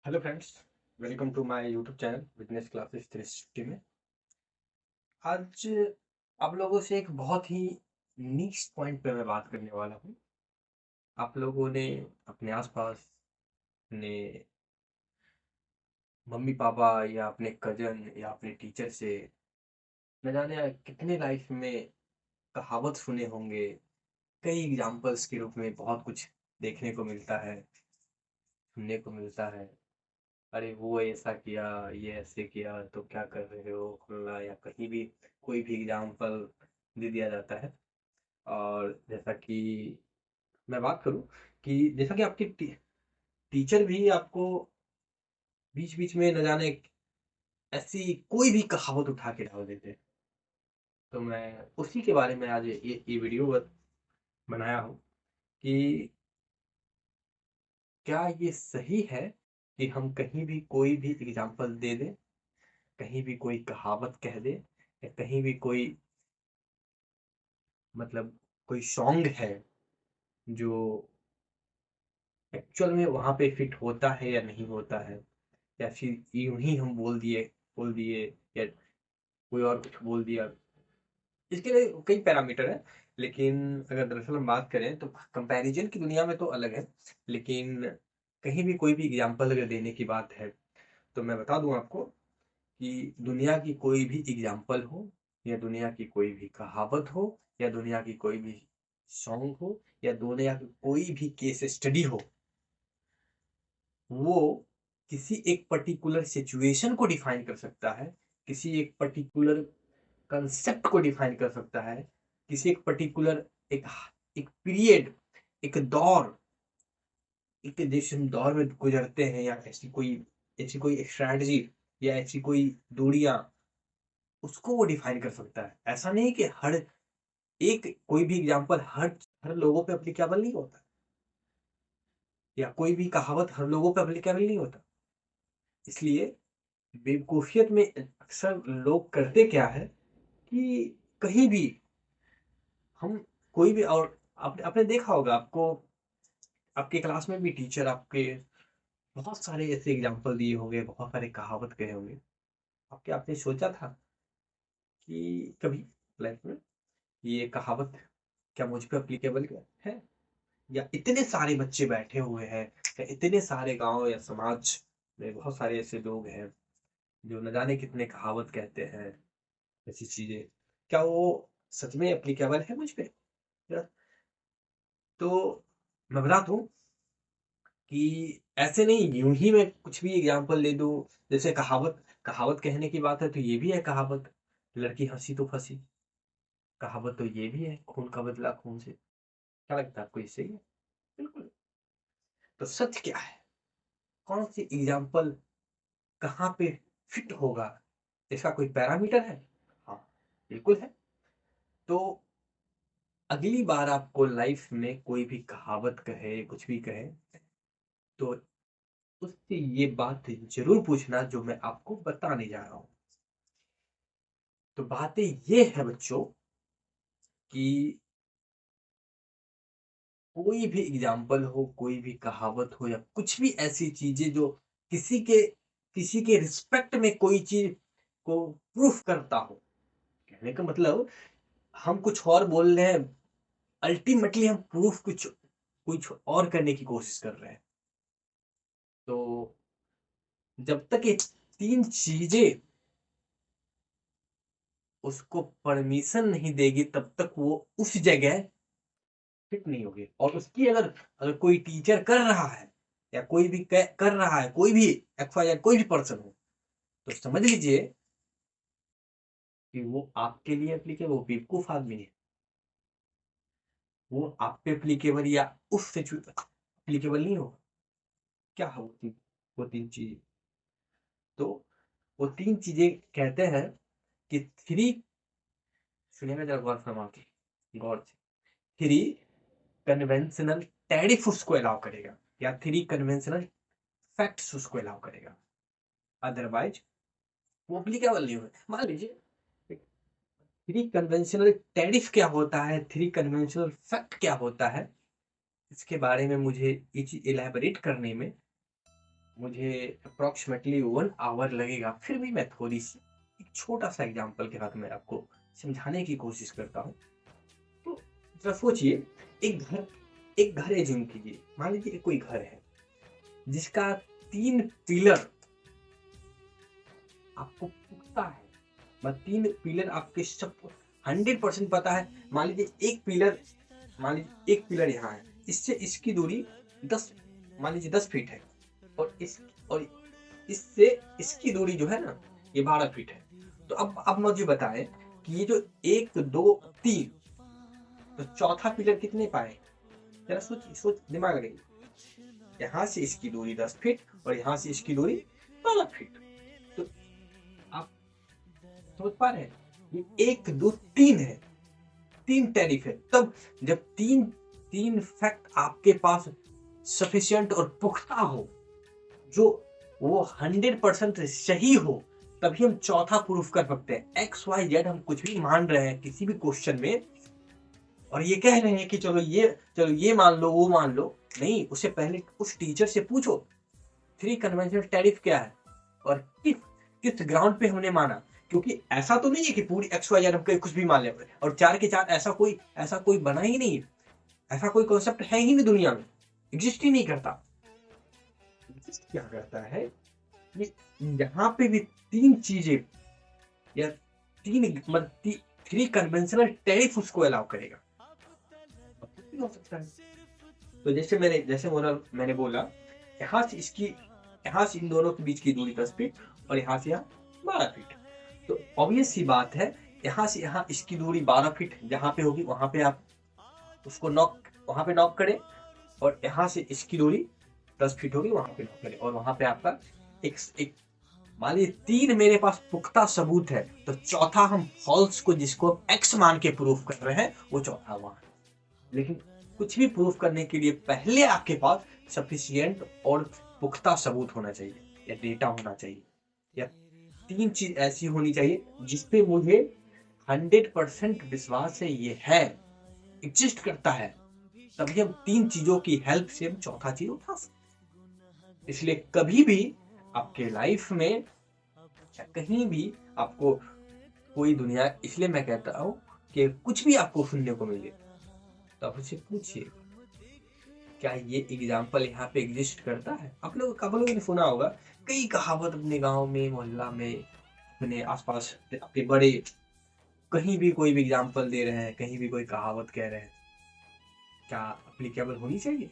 Hello friends, welcome to my YouTube channel business classes 360 में। आज आप लोगों से एक बहुत ही नीश पॉइंट पे मैं बात करने वाला हूँ। आप लोगों ने अपने आसपास अपने मम्मी पापा या अपने कजन या अपने टीचर से न जाने कितने लाइफ में कहावत सुने होंगे। कई एग्जाम्पल्स के रूप में बहुत कुछ देखने को मिलता है, सुनने को मिलता है। अरे वो ऐसा किया, ये ऐसे किया तो क्या कर रहे हो फलना, या कहीं भी कोई भी एग्जाम्पल दे दिया जाता है। और जैसा कि मैं बात करूं कि जैसा कि आपके टीचर भी आपको बीच बीच में न जाने ऐसी कोई भी कहावत उठा के डाल देते हैं। तो मैं उसी के बारे में आज ये वीडियो बनाया हूँ कि क्या ये सही है कि हम कहीं भी कोई भी एग्जाम्पल दे दें, कहीं भी कोई कहावत कह दे, या कहीं भी कोई मतलब कोई सॉन्ग है जो एक्चुअल में वहां पे फिट होता है या नहीं होता है, या फिर यूं ही हम बोल दिए या कोई और कुछ बोल दिया। इसके लिए कई पैरामीटर है, लेकिन अगर दरअसल हम बात करें तो कंपैरिजन की दुनिया में तो अलग है। लेकिन कहीं भी कोई भी एग्जांपल अगर देने की बात है तो मैं बता दूं आपको कि दुनिया की कोई भी एग्जाम्पल हो, या दुनिया की कोई भी कहावत हो, या दुनिया की कोई भी सॉन्ग हो, या दुनिया की कोई भी केस स्टडी हो, वो किसी एक पर्टिकुलर सिचुएशन को डिफाइन कर सकता है, किसी एक पर्टिकुलर कंसेप्ट को डिफाइन कर सकता है, किसी एक पर्टिकुलर एक एक पीरियड, एक दौर, एक जिस हम दौर में गुजरते हैं, या ऐसी कोई स्ट्रैटेजी या ऐसी कोई दूरियां, उसको वो डिफाइन कर सकता है। ऐसा नहीं कि हर एक कोई भी एग्जांपल हर हर लोगों पे एप्लीकेबल नहीं होता, या कोई भी कहावत हर लोगों पे एप्लीकेबल नहीं होता। इसलिए बेवकूफियत में अक्सर लोग करते क्या है कि कहीं भी हम कोई भी, और आपने देखा होगा, आपको आपके क्लास में भी टीचर आपके बहुत सारे ऐसे एग्जांपल दिए होंगे, बहुत सारे कहावत कहे होंगे। आपके आपने सोचा था कि कभी लाइफ में ये कहावत क्या मुझ पे एप्लीकेबल है? या इतने सारे बच्चे बैठे हुए हैं, या इतने सारे गांव या समाज में बहुत सारे ऐसे लोग हैं जो न जाने कितने कहावत कहते हैं, ऐसी चीजें, क्या वो सच में एप्लीकेबल है मुझ पे? या- तो मैं बता दूं कि ऐसे नहीं यूं ही मैं कुछ भी एग्जांपल दे दूं। जैसे कहावत कहावत कहने की बात है तो ये भी है कहावत, लड़की हंसी तो फंसी। कहावत तो ये भी है, खून का बदला खून से। क्या लगता है आपको, इससे ही है? बिल्कुल। तो सच क्या है? कौन सी एग्जाम्पल कहाँ पे फिट होगा? इसका कोई पैरामीटर है? हाँ, बिल्कुल है। तो अगली बार आपको लाइफ में कोई भी कहावत कहे, कुछ भी कहे, तो उससे ये बात जरूर पूछना जो मैं आपको बताने जा रहा हूँ। तो बातें ये है बच्चों कि कोई भी एग्जाम्पल हो, कोई भी कहावत हो, या कुछ भी ऐसी चीजें जो किसी के किसी के रिस्पेक्ट में कोई चीज को प्रूफ करता हो। कहने का मतलब, हम कुछ और बोल रहे हैं, अल्टीमेटली हम प्रूफ कुछ कुछ और करने की कोशिश कर रहे हैं। तो जब तक ये तीन चीजें उसको परमिशन नहीं देगी, तब तक वो उस जगह फिट नहीं होगी। और उसकी अगर अगर कोई टीचर कर रहा है, या कोई भी कर रहा है, कोई भी XYZ कोई भी पर्सन हो, तो समझ लीजिए कि वो आपके लिए एप्लीकेबल, वो बेवकूफ आदमी है। वो आप पे एप्लीकेबल या उस सिचुएशन एप्लीकेबल नहीं होगा। क्या है वो तीन चीजें? तो वो तीन चीजें कहते हैं कि थ्री, सुनिएगा जरा गौर फरमा के, गौर से। थ्री कन्वेंशनल टैरिफ उसको अलाउ करेगा, या थ्री कन्वेंशनल फैक्ट्स उसको अलाउ करेगा। अदरवाइज वो एप्लीकेबल नहीं होगा। मान लीजिए, थ्री कन्वेंशनल टैरिफ क्या होता है, थ्री कन्वेंशनल फैक्ट क्या होता है, इसके बारे में मुझे ये चीज इलेबोरेट करने में मुझे अप्रॉक्सीमेटली 1 आवर लगेगा, फिर भी मैं थोड़ी सी एक छोटा सा एग्जांपल के साथ मैं आपको समझाने की कोशिश करता हूँ। तो जरा सोचिए, एक घर एज्यूम कीजिए, मान लीजिए कोई घर है जिसका 3 पिलर आपको पुख्ता है, मतलब 3 पिलर आपके सब 100% पता है। मान लीजिए एक पिलर यहाँ है, इससे इसकी दूरी 10, मान लीजिए 10 फीट है, और इससे इसकी दूरी जो है ना, ये 12 फीट है। तो अब मुझे बताएं कि ये जो 1 2 3, तो चौथा पिलर कितने पाए? जरा सोच दिमाग लगाइए। यहाँ से इसकी दूरी 10 फीट और यहाँ से इसकी दूरी 12 फीट। तो आप समझ पा रहे हैं, ये 1 2 3 है, 3 टैरिफ है। तब जब तीन फैक्ट आपके पास सफिशिएंट और पुख्ता हो, जो वो 100% सही हो, तभी हम चौथा प्रूफ कर सकते हैं। एक्स वाई जेड हम कुछ भी मान रहे हैं किसी भी क्वेश्चन में, और ये कह रहे हैं कि चलो ये मान लो, वो मान लो। नहीं, उससे पहले उस टीचर से पूछो 3 कन्वेंशनल टैरिफ क्या है और किस ग्राउंड पे हमने माना। क्योंकि ऐसा तो नहीं है कि पूरी एक्स वाई जेड हम कुछ भी मान ले, और 4 के 4 ऐसा कोई बना ही नहीं है। ऐसा कोई कॉन्सेप्ट है ही नहीं दुनिया में, एग्जिस्ट ही नहीं करता। एग्जिस्ट क्या करता है कि यहाँ पे भी 3 चीजें या 3 कन्वेंशनल टैरिफ उसको अलाउ करेगा। हो सकता है। तो मैंने बोला, यहाँ से इन दोनों के बीच की दूरी 10 फीट और यहाँ से यहाँ 12 फीट। तो ऑब्वियस सी बात है, यहाँ से यहाँ इसकी दूरी 12 फीट जहाँ पे होगी, वहां पे आप उसको वहां पे नॉक करें, और यहाँ से इसकी दूरी 10 फीट होगी, वहां पे नॉक करें, और वहां पे आपका एक मान लीजिए 3 मेरे पास पुख्ता सबूत है, तो चौथा हम फॉल्स को, जिसको एक्स मान के प्रूफ कर रहे हैं, वो चौथा वहां है। लेकिन कुछ भी प्रूफ करने के लिए पहले आपके पास सफिशिएंट और पुख्ता सबूत होना चाहिए, या डेटा होना चाहिए, या 3 चीज ऐसी होनी चाहिए जिसपे मुझे 100% विश्वास है, ये है, एग्जिस्ट करता है। तभी हम 3 चीजों की हेल्प से हम चौथा चीज उठा सकते। इसलिए कभी भी आपके लाइफ में या कहीं भी आपको कोई दुनिया, इसलिए मैं कहता हूं कि कुछ भी आपको सुनने को मिले तो आप उससे पूछिए, क्या ये एग्जाम्पल यहाँ पे एग्जिस्ट करता है? आप लोगों ने सुना होगा कई कहावत, अपने गांव में, मोहल्ला में, अपने आसपास, अपने बड़े, कहीं भी कोई भी एग्जाम्पल दे रहे हैं, कहीं भी कोई कहावत कह रहे हैं, क्या अप्लीकेबल होनी चाहिए?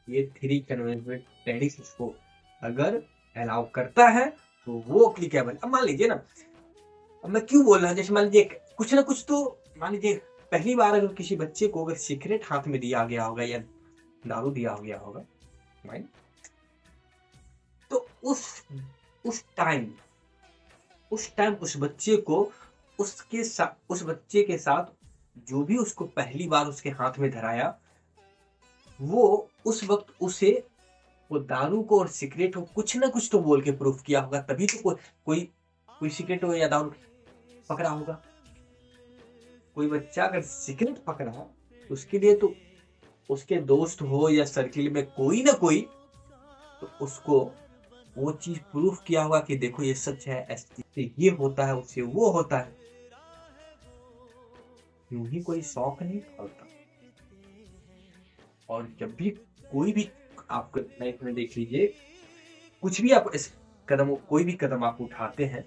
ये 3 कन्वेंशनल टैरिफ इसको अगर अलाउ करता है तो वो अप्लीकेबल। अब मान लीजिए ना, अब मैं क्यों बोल रहा हूँ, जैसे मान लीजिए कुछ ना कुछ तो, मान लीजिए पहली बार अगर किसी बच्चे को अगर सिगरेट हाथ में दिया गया होगा या दारू दिया गया होगा, राइट, तो उस टाइम उस बच्चे को, उस बच्चे के साथ जो भी उसको पहली बार उसके हाथ में धराया, वो उस वक्त उसे वो दारू को और सिगरेट को कुछ ना कुछ तो बोल के प्रूफ किया होगा, तभी तो कोई सिगरेट हो या दारू पकड़ा होगा। कोई बच्चा अगर सिगरेट पकड़ा, तो उसके लिए तो उसके दोस्त हो या सर्किल में कोई ना कोई, तो उसको वो चीज प्रूफ किया होगा कि देखो ये सच है, ऐसे ये होता है, उससे वो होता है। यूं ही कोई शौक नहीं पालता। और जब भी कोई भी आपको लाइफ में देख लीजिए, कुछ भी आप कोई भी कदम आप उठाते हैं,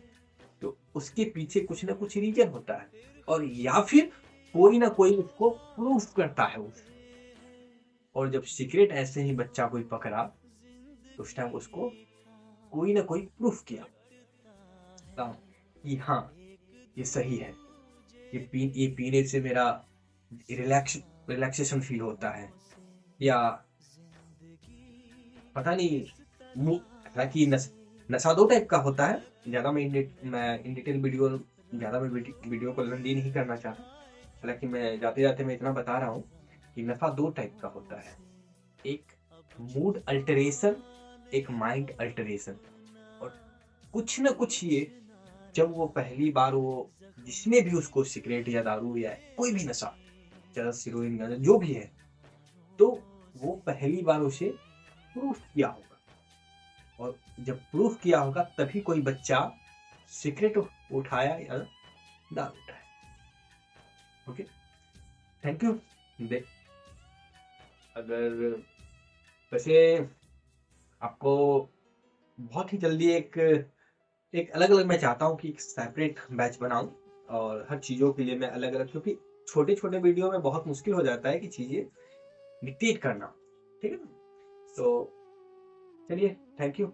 तो उसके पीछे कुछ ना कुछ रीजन होता है, और या फिर कोई ना कोई उसको प्रूफ करता है और जब सिगरेट ऐसे ही बच्चा कोई पकड़ा, तो उस टाइम उसको कोई ना कोई प्रूफ किया कि हाँ ये सही है, ये पीने से मेरा रिलैक्सेशन फील होता है, या पता नहीं, हालांकि नशा 2 टाइप का होता है। ज्यादा मैं इन डिटेल वीडियो को लंबी नहीं करना चाहता, हालांकि मैं जाते जाते मैं इतना बता रहा हूँ कि नशा 2 टाइप का होता है, एक मूड अल्टरेशन, एक माइंड अल्टरेशन। और कुछ ना कुछ ये, जब वो पहली बार वो जिसने भी उसको सिगरेट या दारू या कोई भी नशा, चरस, हेरोइन, जो भी है, तो वो पहली बार उसे प्रूफ किया होगा, और जब प्रूफ किया होगा तभी कोई बच्चा सिगरेट उठाया या दारू उठाया। Okay, thank you. दे अगर वैसे आपको बहुत ही जल्दी एक एक अलग अलग मैं चाहता हूँ कि एक सेपरेट बैच बनाऊं और हर चीज़ों के लिए मैं अलग अलग, क्योंकि छोटे छोटे वीडियो में बहुत मुश्किल हो जाता है कि चीज़ें डिक्टेट करना। ठीक है ना? तो चलिए, थैंक यू।